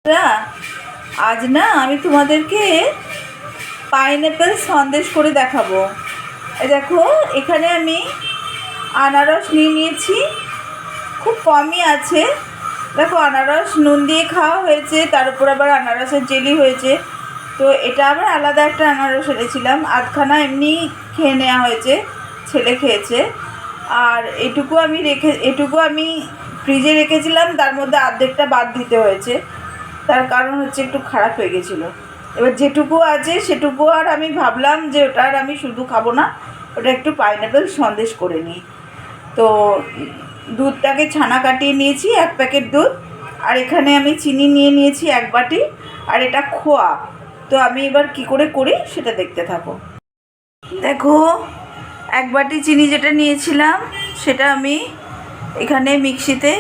রা, আজ না আমি তোমাদেরকে পাইনঅ্যাপেল সন্দেশ করে দেখাবো। এই দেখো, এখানে আমি আনারস নিয়ে নিয়েছি, খুব কমই আছে। দেখো, আনারস নুন দিয়ে খাওয়া হয়েছে, তার উপর আবার আনারসের জেলি হয়েছে। তো এটা আবার আলাদা একটা আনারস এনেছিলাম, আধখানা এমনি খেয়ে নেওয়া হয়েছে, ছেলে খেয়েছে। আর এটুকু আমি ফ্রিজে রেখেছিলাম, তার মধ্যে অর্ধেকটা বাদ দিতে হয়েছে। তার কারণ হচ্ছে একটু খারাপ হয়ে গেছিলো। এবার যেটুকু আছে সেটুকু আর আমি ভাবলাম যে ওটা আর আমি শুধু খাবো না, ওটা একটু পাইনঅ্যাপেল সন্দেশ করে নিই। তো দুধটাকে ছানা কাটিয়ে নিয়েছি, 1 প্যাকেট দুধ। আর এখানে আমি চিনি নিয়ে নিয়েছি 1 বাটি, আর এটা খোয়া। তো আমি এবার কি করে করি সেটা দেখতে থাকো। দেখো, 1 বাটি চিনি যেটা নিয়েছিলাম সেটা আমি এখানে মিক্সিতে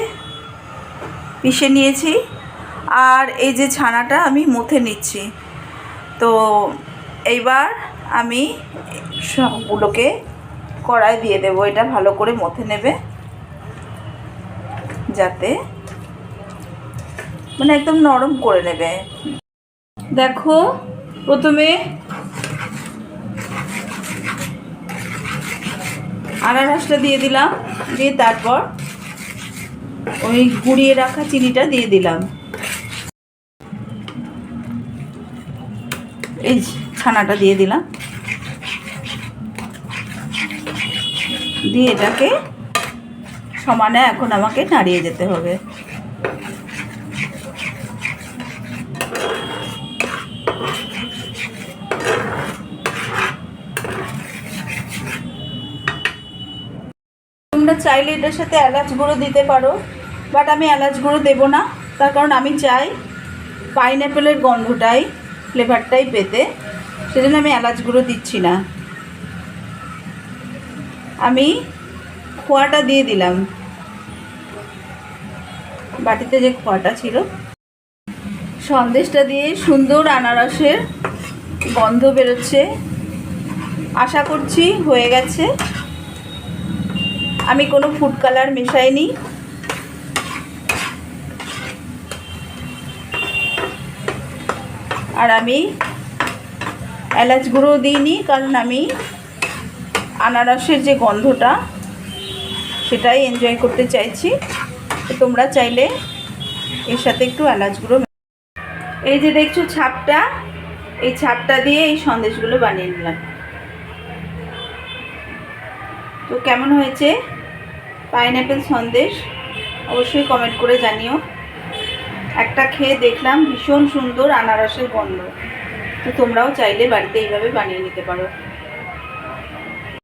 পিষে নিয়েছি। আর এই যে ছানাটা আমি মুথে নিচ্ছি। তো এইবার আমি সবগুলোকে কড়াই দিয়ে দেবো। এটা ভালো করে মথে নেবে, যাতে মানে একদম নরম করে নেবে। দেখো, প্রথমে আনারসটা দিয়ে দিলাম, দিয়ে তারপর ওই গুঁড়িয়ে রাখা চিনিটা দিয়ে দিলাম। এই ছানাটা দিয়ে দিলাম, দিয়ে এটাকে সমানে এখন আমাকে নাড়িয়ে যেতে হবে। তোমরা চাইলে এটার সাথে এলাচ গুঁড়ো দিতে পারো, বাট আমি এলাচ গুঁড়ো দেবো না। তার কারণ আমি চাই পাইনঅ্যাপেলের গন্ধটাই, ফ্লেভারটাই পেতে, সেজন্য আমি এলাচ গুঁড়ো দিচ্ছি না। আমি খোয়াটা দিয়ে দিলাম, বাটিতে যে খোয়াটা ছিল। সন্দেশটা দিয়ে সুন্দর আনারসের গন্ধ বেরোচ্ছে, আশা করছি হয়ে গেছে। আমি কোনো ফুড কালার মেশাইনি। আর আমি এলাচ গুঁড়ো দিইনি, কারণ আমি আনারসের যে গন্ধটা সেটাই এনজয় করতে চাইছি। তো তোমরা চাইলে এর সাথে একটু এলাচ গুঁড়ো। এই যে দেখছো ছাপটা, এই ছাপটা দিয়ে এই সন্দেশগুলো বানিয়ে নিলাম। তো কেমন হয়েছে পাইনঅ্যাপেল সন্দেশ অবশ্যই কমেন্ট করে জানিও। একটা খেয়ে দেখলাম, ভীষণ সুন্দর আনারসের গন্ধ। তো তোমরাও চাইলে বাড়িতে এইভাবে বানিয়ে নিতে পারো।